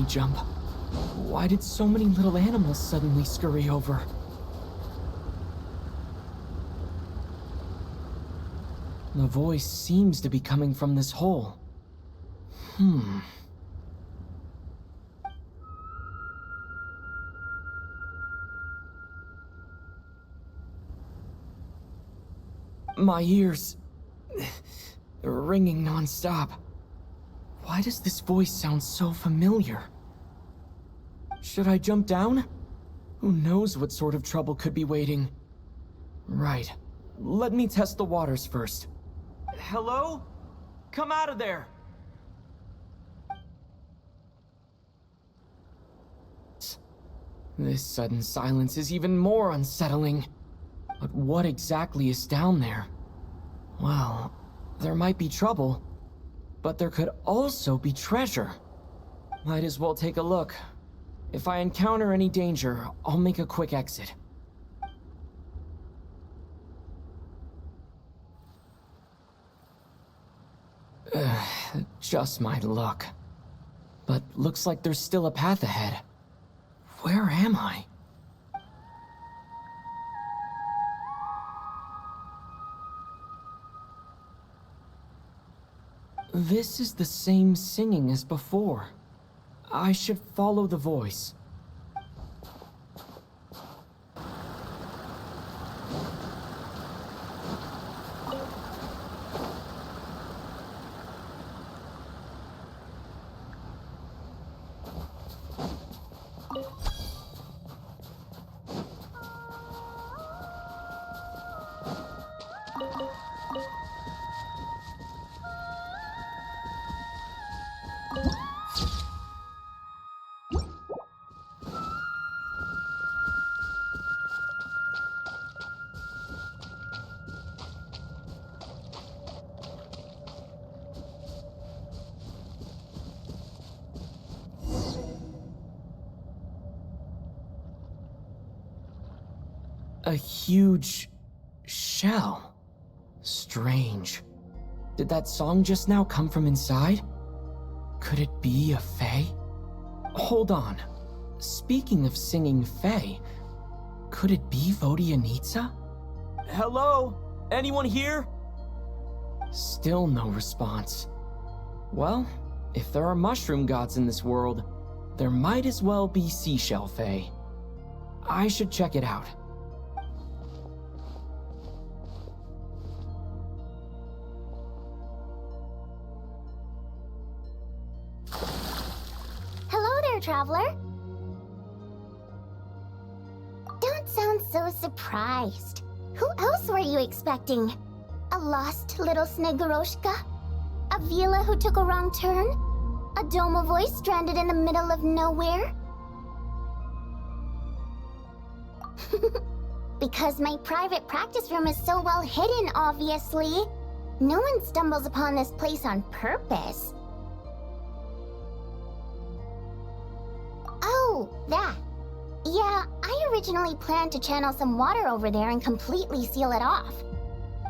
me jump. Why did so many little animals suddenly scurry over? The voice seems to be coming from this hole. My ears... they're ringing non-stop. Why does this voice sound so familiar? Should I jump down? Who knows what sort of trouble could be waiting? Right. Let me test the waters first. Hello? Come out of there! This sudden silence is even more unsettling. But what exactly is down there? Well, there might be trouble, but there could also be treasure. Might as well take a look. If I encounter any danger, I'll make a quick exit. Just my luck. But looks like there's still a path ahead. Where am I? This is the same singing as before. I should follow the voice. A huge shell. Strange. Did that song just now come from inside? Could it be a fae? Hold on. Speaking of singing fae, could it be Vodianitsa? Hello? Anyone here? Still no response. Well, if there are mushroom gods in this world, there might as well be seashell fae. I should check it out. Traveler? Don't sound so surprised. Who else were you expecting? A lost little Snegoroshka? A Vila who took a wrong turn? A Doma voice stranded in the middle of nowhere? Because my private practice room is so well hidden, obviously. No one stumbles upon this place on purpose. Oh, that. Yeah, I originally planned to channel some water over there and completely seal it off.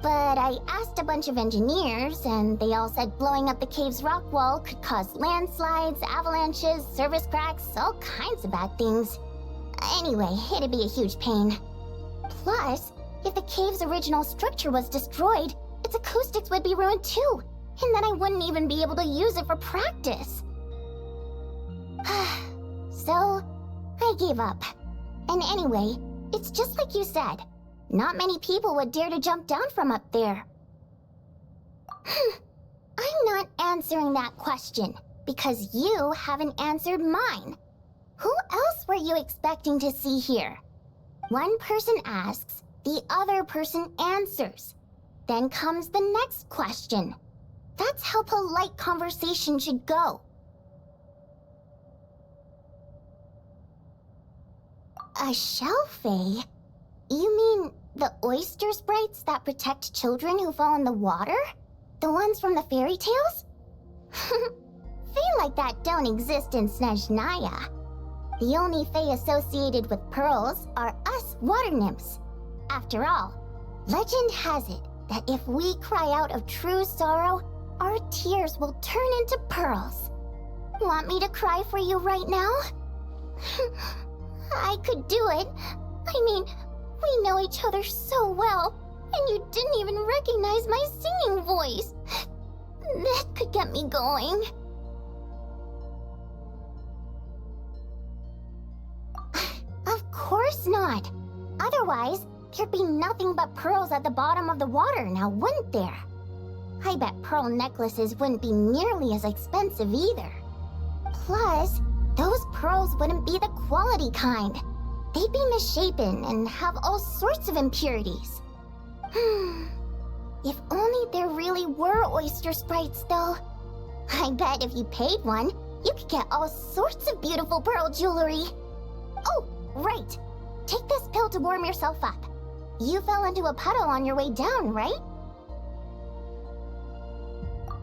But I asked a bunch of engineers, and they all said blowing up the cave's rock wall could cause landslides, avalanches, surface cracks, all kinds of bad things. Anyway, it'd be a huge pain. Plus, if the cave's original structure was destroyed, its acoustics would be ruined too, and then I wouldn't even be able to use it for practice. So, I gave up. And anyway, it's just like you said. Not many people would dare to jump down from up there. I'm not answering that question, because you haven't answered mine. Who else were you expecting to see here? One person asks, the other person answers. Then comes the next question. That's how polite conversation should go. A shell fae? You mean the oyster sprites that protect children who fall in the water? The ones from the fairy tales? Fae like that don't exist in Snezhnaya. The only fae associated with pearls are us water nymphs. After all, legend has it that if we cry out of true sorrow, our tears will turn into pearls. Want me to cry for you right now? I could do it. I mean, we know each other so well, and you didn't even recognize my singing voice. That could get me going. Of course not. Otherwise, there'd be nothing but pearls at the bottom of the water now, wouldn't there? I bet pearl necklaces wouldn't be nearly as expensive either. Plus, those pearls wouldn't be the quality kind. They'd be misshapen and have all sorts of impurities. If only there really were oyster sprites, though. I bet if you paid one, you could get all sorts of beautiful pearl jewelry. Oh, right. Take this pill to warm yourself up. You fell into a puddle on your way down, right?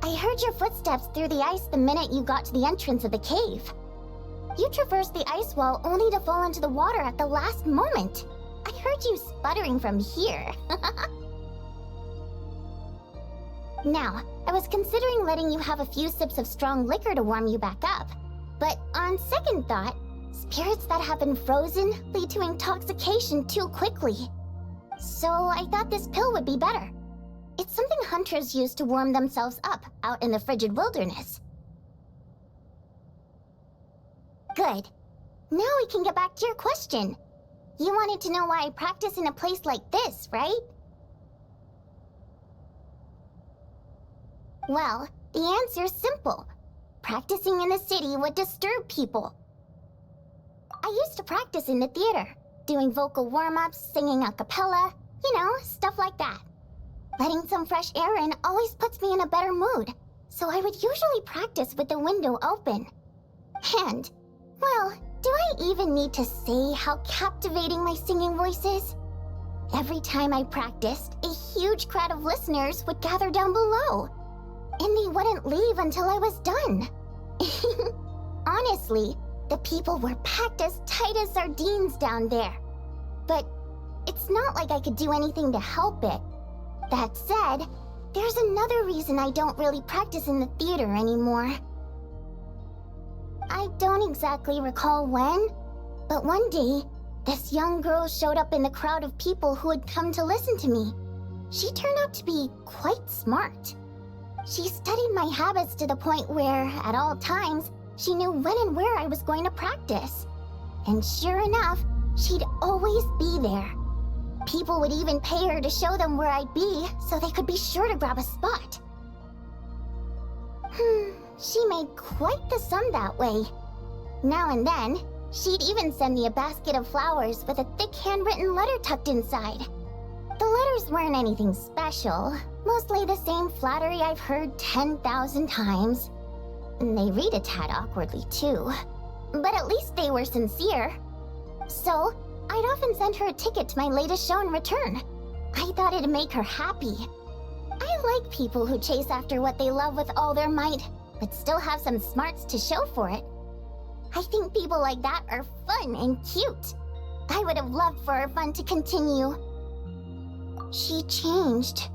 I heard your footsteps through the ice the minute you got to the entrance of the cave. You traversed the ice wall only to fall into the water at the last moment. I heard you sputtering from here. Now, I was considering letting you have a few sips of strong liquor to warm you back up. But on second thought, spirits that have been frozen lead to intoxication too quickly. So I thought this pill would be better. It's something hunters use to warm themselves up out in the frigid wilderness. Good. Now we can get back to your question. You wanted to know why I practice in a place like this, right? Well, the answer's simple. Practicing in the city would disturb people. I used to practice in the theater, doing vocal warm-ups, singing a cappella, stuff like that. Letting some fresh air in always puts me in a better mood, so I would usually practice with the window open. And, well, do I even need to say how captivating my singing voice is? Every time I practiced, a huge crowd of listeners would gather down below, and they wouldn't leave until I was done. Honestly, the people were packed as tight as sardines down there. But it's not like I could do anything to help it. That said, there's another reason I don't really practice in the theater anymore. I don't exactly recall when, but one day, this young girl showed up in the crowd of people who had come to listen to me. She turned out to be quite smart. She studied my habits to the point where, at all times, she knew when and where I was going to practice. And sure enough, she'd always be there. People would even pay her to show them where I'd be so they could be sure to grab a spot. She made quite the sum that way. Now and then, she'd even send me a basket of flowers with a thick handwritten letter tucked inside. The letters weren't anything special, mostly the same flattery I've heard 10,000 times. And they read a tad awkwardly too, but at least they were sincere. So, I'd often send her a ticket to my latest show in return. I thought it'd make her happy. I like people who chase after what they love with all their might, but still have some smarts to show for it. I think people like that are fun and cute. I would have loved for her fun to continue. She changed.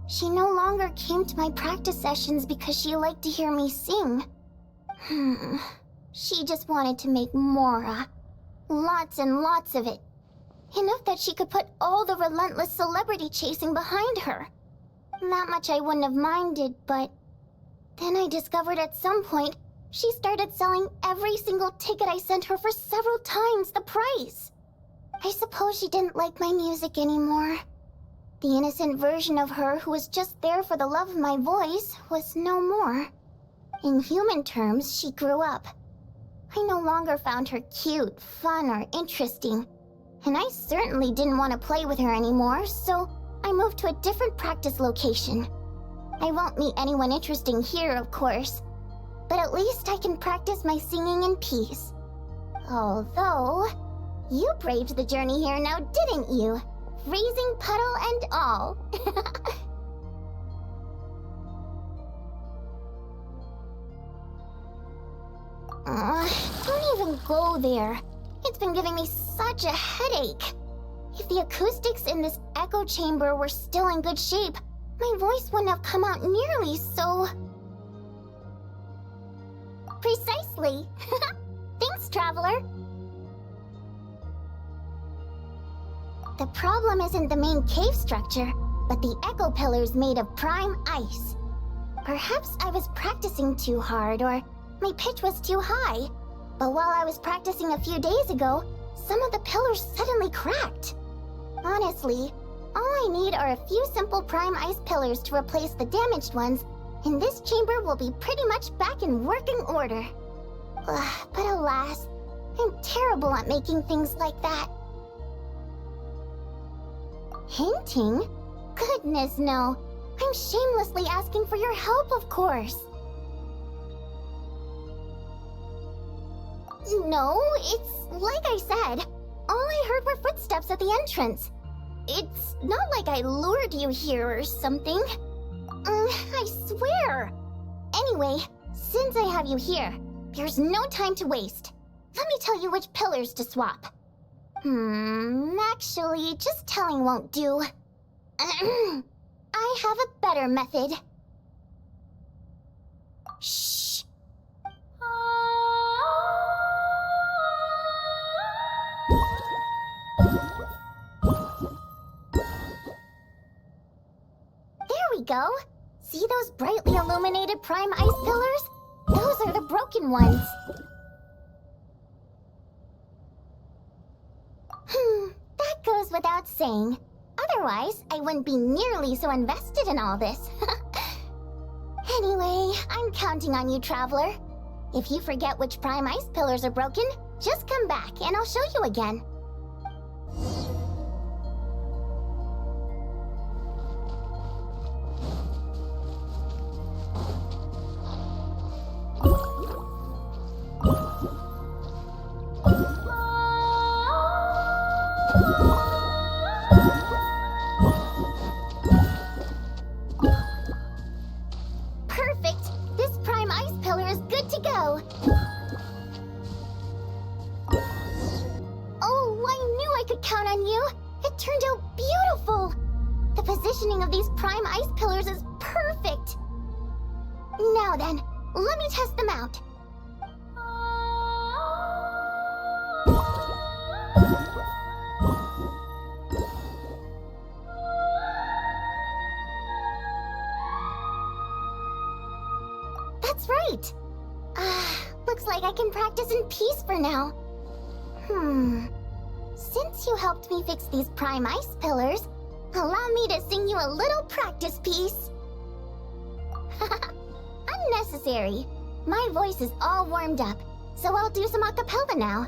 She no longer came to my practice sessions because she liked to hear me sing. She just wanted to make more. Lots and lots of it. Enough that she could put all the relentless celebrity chasing behind her. That much I wouldn't have minded, but then I discovered at some point she started selling every single ticket I sent her for several times the price. I suppose she didn't like my music anymore. The innocent version of her who was just there for the love of my voice was no more. In human terms, she grew up. I no longer found her cute, fun, or interesting. And I certainly didn't want to play with her anymore, so I moved to a different practice location. I won't meet anyone interesting here, of course, but at least I can practice my singing in peace. Although, you braved the journey here now, didn't you? Freezing puddle and all. Don't even go there. It's been giving me such a headache. If the acoustics in this echo chamber were still in good shape, my voice wouldn't have come out nearly so... precise. Precisely. Thanks, Traveler. The problem isn't the main cave structure, but the echo pillars made of prime ice. Perhaps I was practicing too hard, or my pitch was too high. But while I was practicing a few days ago, some of the pillars suddenly cracked. Honestly, all I need are a few simple prime ice pillars to replace the damaged ones, and this chamber will be pretty much back in working order. But alas, I'm terrible at making things like that. Hinting? Goodness no. I'm shamelessly asking for your help, of course. No, it's like I said. All I heard were footsteps at the entrance. It's not like I lured you here or something. I swear. Anyway, since I have you here, there's no time to waste. Let me tell you which pillars to swap. Actually, just telling won't do. I have a better method. Shh. There we go. See those brightly illuminated prime ice pillars? Those are the broken ones. That goes without saying. Otherwise, I wouldn't be nearly so invested in all this. Anyway, I'm counting on you, Traveler. If you forget which prime ice pillars are broken, just come back and I'll show you again. Perfect! This prime ice pillar is good to go! Oh, I knew I could count on you! It turned out beautiful! The positioning of these prime ice pillars is perfect! Now then, let me test them out. That's right! Looks like I can practice in peace for now. Since you helped me fix these prime ice pillars, allow me to sing you a little practice piece. Unnecessary. My voice is all warmed up, so I'll do some a cappella now.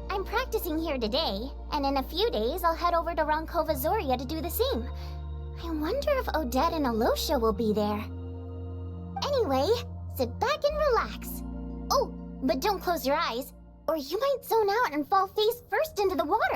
I'm practicing here today, and in a few days I'll head over to Ronkova Zoria to do the same. I wonder if Odette and Alosha will be there. Anyway, sit back and relax. Oh, but don't close your eyes, or you might zone out and fall face first into the water.